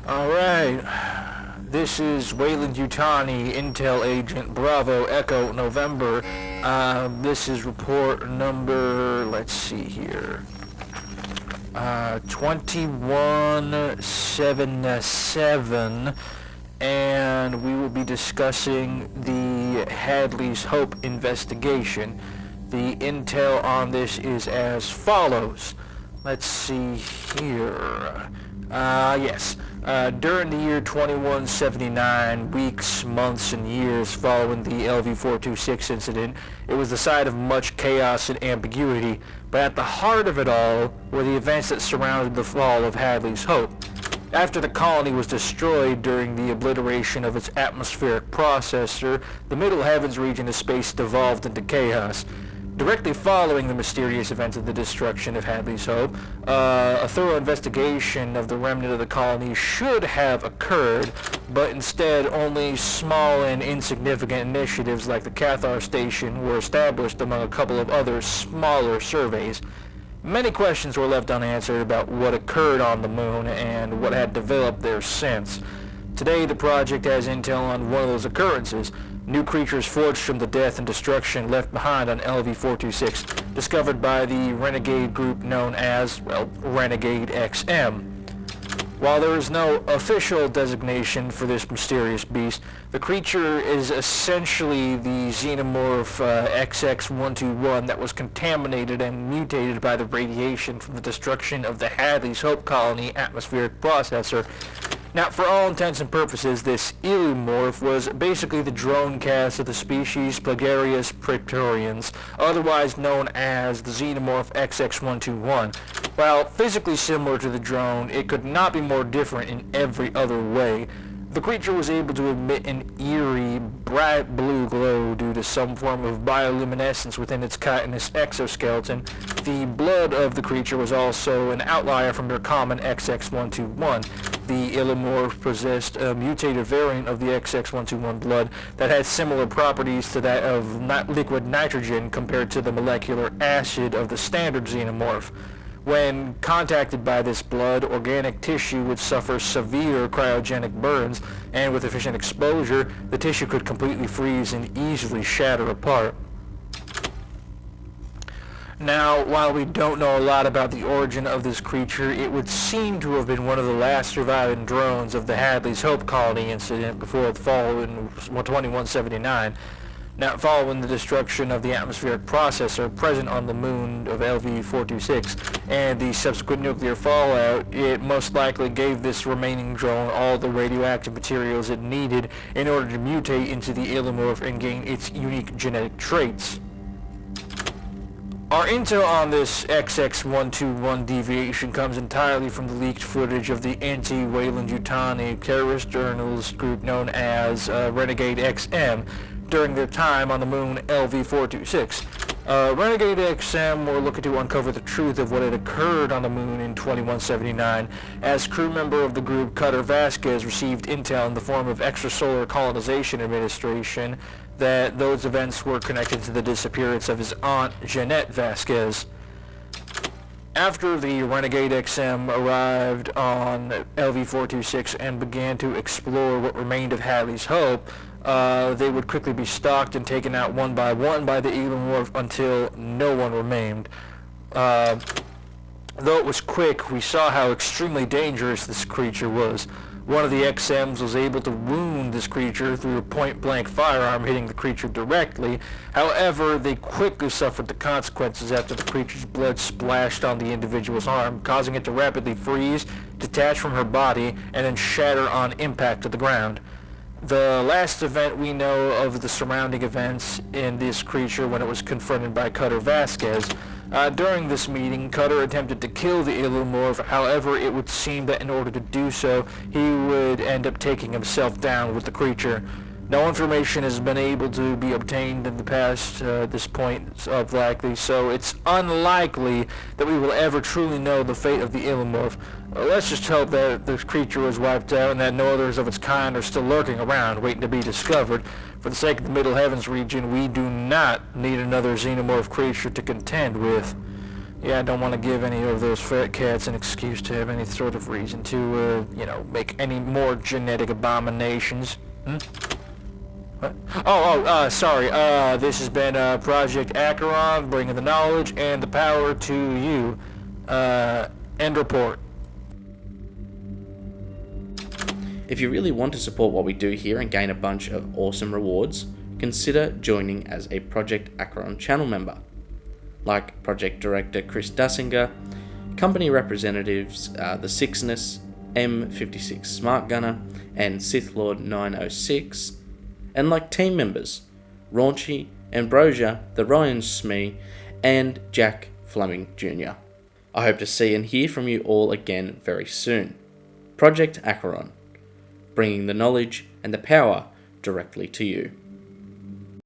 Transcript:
Alright, this is Wayland Yutani, Intel Agent, Bravo, Echo, November. This is report number, let's see here, 2177, and we will be discussing the Hadley's Hope investigation. The intel on this is as follows. Let's see here. Yes. During the year 2179, weeks, months, and years following the LV-426 incident, it was the site of much chaos and ambiguity, but at the heart of it all were the events that surrounded the fall of Hadley's Hope. After the colony was destroyed during the obliteration of its atmospheric processor, the Middle Heavens region of space devolved into chaos. Directly following the mysterious events of the destruction of Hadley's Hope, a thorough investigation of the remnant of the colony should have occurred, but instead only small and insignificant initiatives like the Cathar Station were established among a couple of other smaller surveys. Many questions were left unanswered about what occurred on the moon and what had developed there since. Today, the project has intel on one of those occurrences. New creatures forged from the death and destruction left behind on LV-426, discovered by the renegade group known as, well, Renegade XM. While there is no official designation for this mysterious beast, the creature is essentially the Xenomorph XX121 that was contaminated and mutated by the radiation from the destruction of the Hadley's Hope colony atmospheric processor. Now, for all intents and purposes, this Illumomorph was basically the drone cast of the species Plagarius praetorians, otherwise known as the Xenomorph XX121. While physically similar to the drone, it could not be more different in every other way. The creature was able to emit an eerie, bright blue glow due to some form of bioluminescence within its chitinous exoskeleton. The blood of the creature was also an outlier from their common XX121. The Illumomorph possessed a mutated variant of the XX121 blood that had similar properties to that of liquid nitrogen compared to the molecular acid of the standard Xenomorph. When contacted by this blood, organic tissue would suffer severe cryogenic burns, and with efficient exposure, the tissue could completely freeze and easily shatter apart. Now, while we don't know a lot about the origin of this creature, it would seem to have been one of the last surviving drones of the Hadley's Hope colony incident before the fall in 2179. Now, following the destruction of the atmospheric processor present on the moon of LV-426 and the subsequent nuclear fallout, it most likely gave this remaining drone all the radioactive materials it needed in order to mutate into the Illumorph and gain its unique genetic traits. Our intel on this XX121 deviation comes entirely from the leaked footage of the anti-Wayland Yutani terrorist journalist group known as Renegade XM during their time on the moon LV-426. Renegade XM were looking to uncover the truth of what had occurred on the moon in 2179, as crew member of the group Cutter Vasquez received intel in the form of Extrasolar Colonization Administration that those events were connected to the disappearance of his aunt, Jeanette Vasquez. After the Renegade XM arrived on LV-426 and began to explore what remained of Hadley's Hope, they would quickly be stalked and taken out one by the Illumomorph until no one remained. Though it was quick, we saw how extremely dangerous this creature was. One of the XMs was able to wound this creature through a point-blank firearm, hitting the creature directly. However, they quickly suffered the consequences after the creature's blood splashed on the individual's arm, causing it to rapidly freeze, detach from her body, and then shatter on impact to the ground. The last event we know of the surrounding events in this creature when it was confronted by Cutter Vasquez. During this meeting, Cutter attempted to kill the Illumorph. However, it would seem that in order to do so, he would end up taking himself down with the creature. No information has been able to be obtained in the past this point of likely, so it's unlikely that we will ever truly know the fate of the Illumorph. Let's just hope that this creature was wiped out and that no others of its kind are still lurking around, waiting to be discovered. For the sake of the Middle Heavens region, we do not need another Xenomorph creature to contend with. Yeah, I don't want to give any of those fat cats an excuse to have any sort of reason to, make any more genetic abominations. What? Sorry. This has been Project ACHERON, bringing the knowledge and the power to you. End report. If you really want to support what we do here and gain a bunch of awesome rewards, consider joining as a Project ACHERON channel member. Like Project Director Chris Dasinger, company representatives TheSixxness, M56 Smart Gunner, and Sith Lord 906, and like team members Raunchy, Ambrosia, the Ryan Smee, and Jack Flemming Jr. I hope to see and hear from you all again very soon. Project ACHERON, bringing the knowledge and the power directly to you.